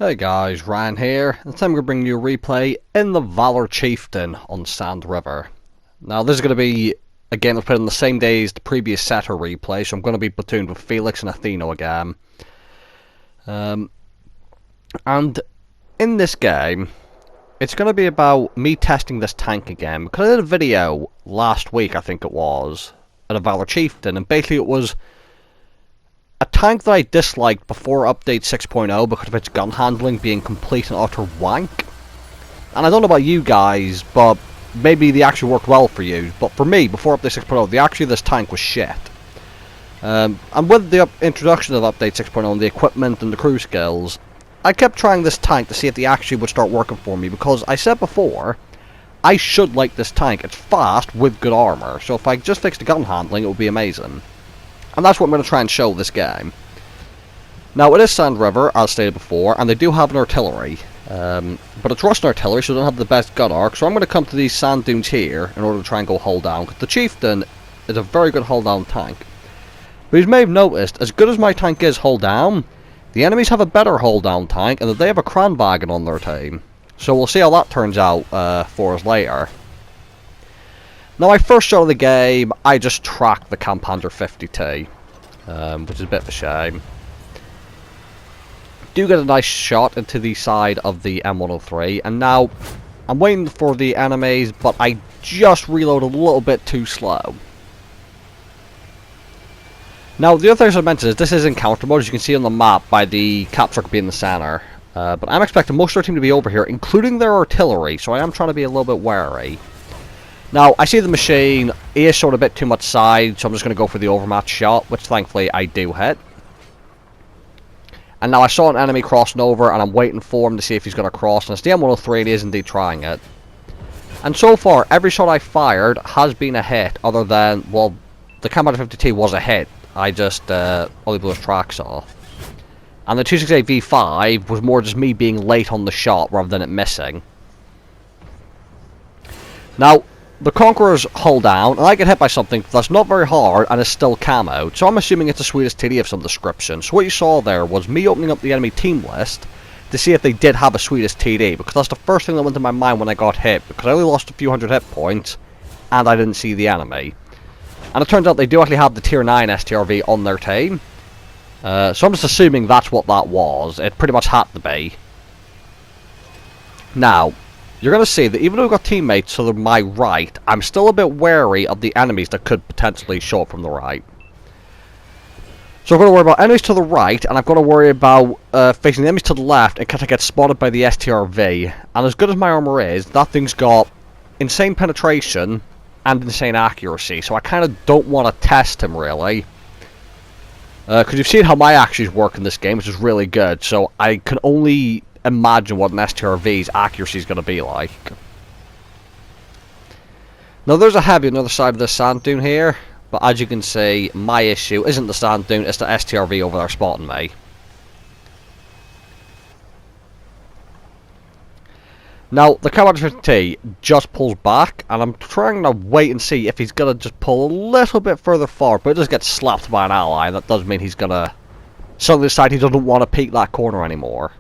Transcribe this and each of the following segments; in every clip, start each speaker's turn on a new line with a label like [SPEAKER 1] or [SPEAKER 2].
[SPEAKER 1] Hey guys, Ryan here, and today I'm going to bring you a replay in the Valour Chieftain on Sand River. Now this is going to be a game that's played on the same day as the previous setter replay, so I'm going to be platooned with Felix and Athena again. And in this game, it's going to be about me testing this tank again, because I did a video last week, I think it was, at a Valour Chieftain, and basically it was a tank that I disliked before update 6.0 because of its gun handling being complete and utter wank. And I don't know about you guys, but maybe they actually worked well for you. But for me, before update 6.0, this tank was shit. And with the introduction of update 6.0 and the equipment and the crew skills, I kept trying this tank to see if they actually would start working for me, because I said before, I should like this tank. It's fast with good armor, so if I just fixed the gun handling, it would be amazing. And that's what I'm going to try and show this game. Now, it is Sand River, as stated before, and they do have an artillery. But it's Russian artillery, so they don't have the best gun arc, so I'm going to come to these sand dunes here in order to try and go hull down, because the Chieftain is a very good hull down tank. But you may have noticed, as good as my tank is hull down, the enemies have a better hull down tank, and that they have a Kranwagen on their team. So we'll see how that turns out for us later. Now, my first shot of the game, I just tracked the Kamphander 50T, which is a bit of a shame. Do get a nice shot into the side of the M103, and now I'm waiting for the enemies, but I just reload a little bit too slow. Now, the other thing I should mention is this is encounter mode, as you can see on the map by the cap circle being in the center. But I'm expecting most of their team to be over here, including their artillery, so I am trying to be a little bit wary. Now, I see the machine, he is showing a bit too much side, so I'm just going to go for the overmatch shot, which thankfully I do hit. And now I saw an enemy crossing over, and I'm waiting for him to see if he's going to cross, and it's the M103, and he is indeed trying it. And so far, every shot I fired has been a hit, other than, well, the Kamphander 50T was a hit. I just only blew his tracks off. And the 268 V5 was more just me being late on the shot, rather than it missing. Now, the Conqueror's hull down, and I get hit by something that's not very hard and is still camoed, so I'm assuming it's a Swedish TD of some description. So what you saw there was me opening up the enemy team list to see if they did have a Swedish TD, because that's the first thing that went to my mind when I got hit, because I only lost a few hundred hit points, and I didn't see the enemy. And it turns out they do actually have the Tier 9 STRV on their team, so I'm just assuming that's what that was. It pretty much had to be. Now, you're going to see that even though we've got teammates to my right, I'm still a bit wary of the enemies that could potentially show up from the right. So I'm going to worry about enemies to the right, and I've got to worry about facing the enemies to the left in case I get spotted by the STRV. And as good as my armor is, that thing's got insane penetration and insane accuracy, so I kind of don't want to test him, really. Because you've seen how my actions work in this game, which is really good, so I can only imagine what an STRV's accuracy is going to be like. Now, there's a heavy on the other side of this sand dune here, but as you can see, my issue isn't the sand dune, it's the STRV over there spotting me. Now, the Kamphander 50T just pulls back, and I'm trying to wait and see if he's going to just pull a little bit further forward, but it just gets slapped by an ally, and that does mean he's going to suddenly decide he doesn't want to peek that corner anymore.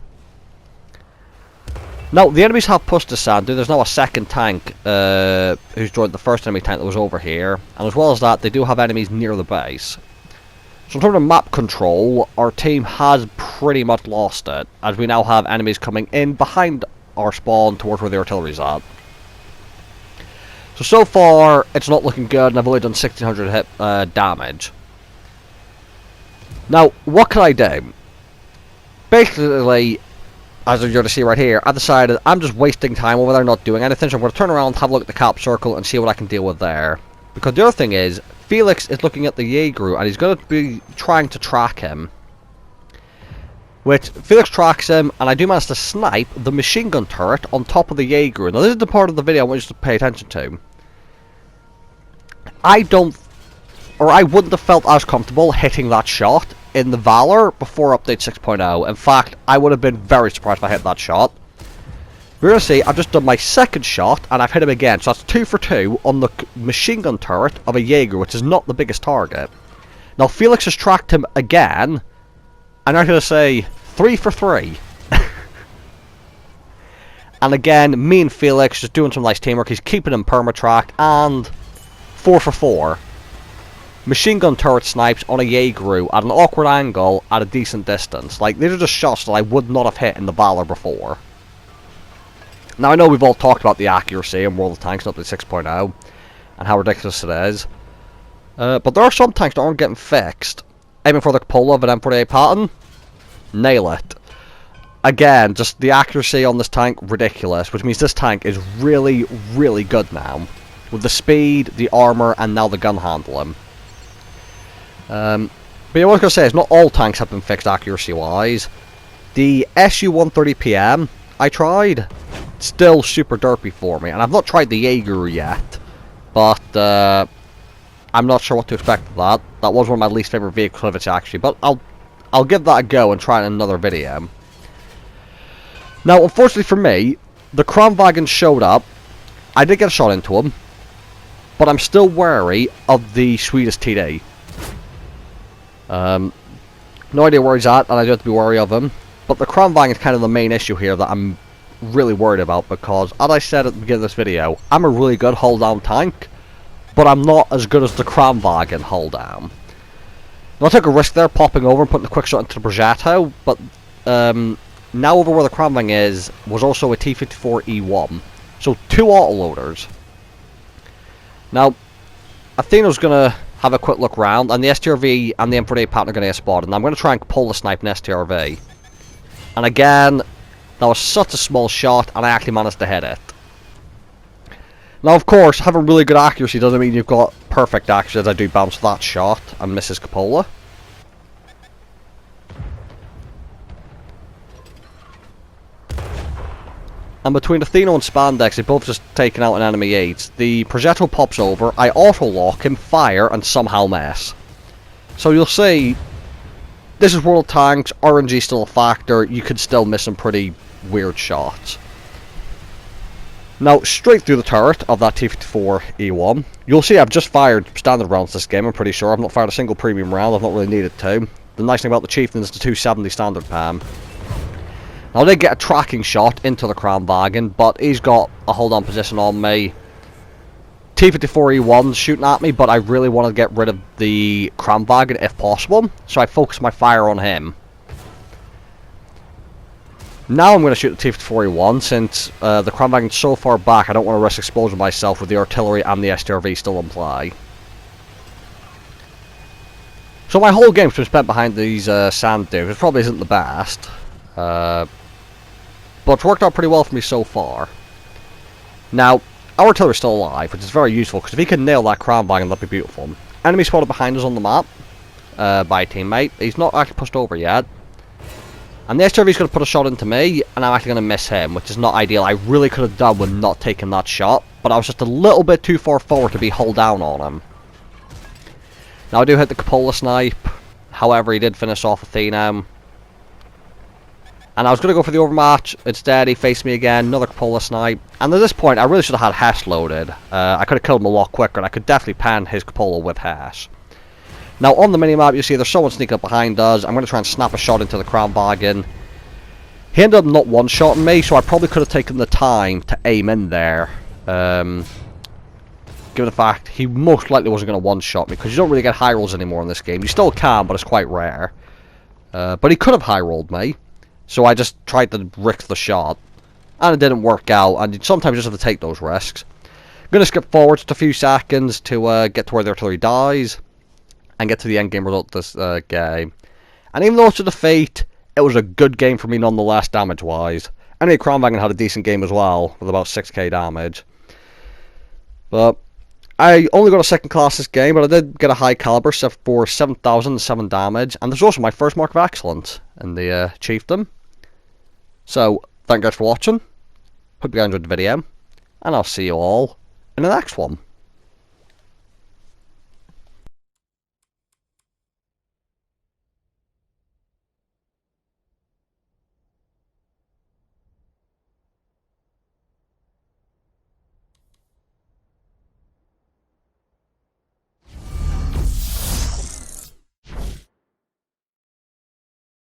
[SPEAKER 1] Now, the enemies have pushed the sand dune. There's now a second tank who's joined the first enemy tank that was over here. And as well as that, they do have enemies near the base. So in terms of map control, our team has pretty much lost it, as we now have enemies coming in behind our spawn towards where the artillery's at. So far, it's not looking good, and I've only done 1600 hit damage. Now, what can I do? Basically, as you're going to see right here, I decided I'm just wasting time over there not doing anything, so I'm going to turn around, have a look at the cap circle, and see what I can deal with there. Because the other thing is, Felix is looking at the Jaeger, and he's going to be trying to track him. Which, Felix tracks him, and I do manage to snipe the machine gun turret on top of the Jaeger. Now, this is the part of the video I want you to pay attention to. I wouldn't have felt as comfortable hitting that shot in the Valour before update 6.0. In fact, I would have been very surprised if I hit that shot. We're going to see, I've just done my second shot, and I've hit him again. So that's 2 for 2 on the machine gun turret of a Jaeger, which is not the biggest target. Now, Felix has tracked him again, and I'm going to say 3 for 3. And again, me and Felix just doing some nice teamwork. He's keeping him permatracked, and 4 for 4. Machine gun turret snipes on a Jaeger at an awkward angle at a decent distance. Like, these are just shots that I would not have hit in the Valour before. Now, I know we've all talked about the accuracy in World of Tanks up to 6.0 and how ridiculous it is. But there are some tanks that aren't getting fixed. Aiming for the cupola of an M48 pattern, nail it. Again, just the accuracy on this tank, ridiculous, which means this tank is really, really good now. With the speed, the armour, and now the gun handling. But yeah, what I was going to say is not all tanks have been fixed accuracy-wise. The SU-130 PM, I tried. Still super derpy for me, and I've not tried the Jaeger yet. But, I'm not sure what to expect of that. That was one of my least favourite vehicles of it, actually, but I'll give that a go and try it in another video. Now, unfortunately for me, the Kranvagn showed up. I did get a shot into him, but I'm still wary of the Swedish TD. No idea where he's at, and I do have to be wary of him. But the Kranvagn is kind of the main issue here that I'm really worried about, because, as I said at the beginning of this video, I'm a really good hold-down tank, but I'm not as good as the Kranvagn hold-down. Now, I took a risk there, popping over and putting a quick shot into the Progetto, but now over where the Kranvagn is, was also a T-54E1. So, 2 autoloaders. Now, Athena's going to have a quick look round, and the STRV and the M48 pattern are going to get spotted, and I'm going to try and pull the snipe in STRV. And again, that was such a small shot, and I actually managed to hit it. Now, of course, having really good accuracy doesn't mean you've got perfect accuracy, as I do bounce that shot and miss his cupola. And between Athena and Spandex, they've both just taken out an enemy 8. The Progetto pops over, I auto-lock him, fire, and somehow miss. So you'll see, this is World Tanks, RNG still a factor, you could still miss some pretty weird shots. Now, straight through the turret of that T-54E1, you'll see I've just fired standard rounds this game, I'm pretty sure. I've not fired a single premium round, I've not really needed to. The nice thing about the Chieftain is the 270 standard PAM. Now, I did get a tracking shot into the Kranvagn, but he's got a hold-on position on me. T-54E1's shooting at me, but I really want to get rid of the Kranvagn if possible, so I focus my fire on him. Now I'm going to shoot the T-54E1, since the Kranvagn's so far back, I don't want to risk exposing myself with the artillery and the STRV still in play. So my whole game's been spent behind these sand dunes, which probably isn't the best. But it's worked out pretty well for me so far. Now, our artillery's still alive, which is very useful, because if he can nail that Kranvagn, that'd be beautiful. Enemy spotted behind us on the map, by a teammate. He's not actually pushed over yet. And the STRV's going to put a shot into me, and I'm actually going to miss him, which is not ideal. I really could have done with not taking that shot, but I was just a little bit too far forward to be hull down on him. Now, I do hit the cupola snipe. However, he did finish off Athena. And I was going to go for the overmatch. Instead, he faced me again, another cupola snipe. And at this point, I really should have had Hesh loaded. I could have killed him a lot quicker, and I could definitely pan his cupola with Hesh. Now, on the minimap, you see there's someone sneaking up behind us. I'm going to try and snap a shot into the Kranvagn. He ended up not one-shotting me, so I probably could have taken the time to aim in there. Given the fact he most likely wasn't going to one-shot me, because you don't really get high rolls anymore in this game. You still can, but it's quite rare. But he could have high rolled me. So I just tried to risk the shot, and it didn't work out, and sometimes you just have to take those risks. I'm going to skip forward just a few seconds to get to where the artillery dies, and get to the end game result of this game. And even though it's a defeat, it was a good game for me nonetheless, damage-wise. Anyway, Kranvagn had a decent game as well, with about 6k damage. But I only got a second class this game, but I did get a high caliber for 7,007 damage, and this was also my first mark of excellence in the Chieftain. So, thank you guys for watching, hope you guys enjoyed the video, and I'll see you all in the next one.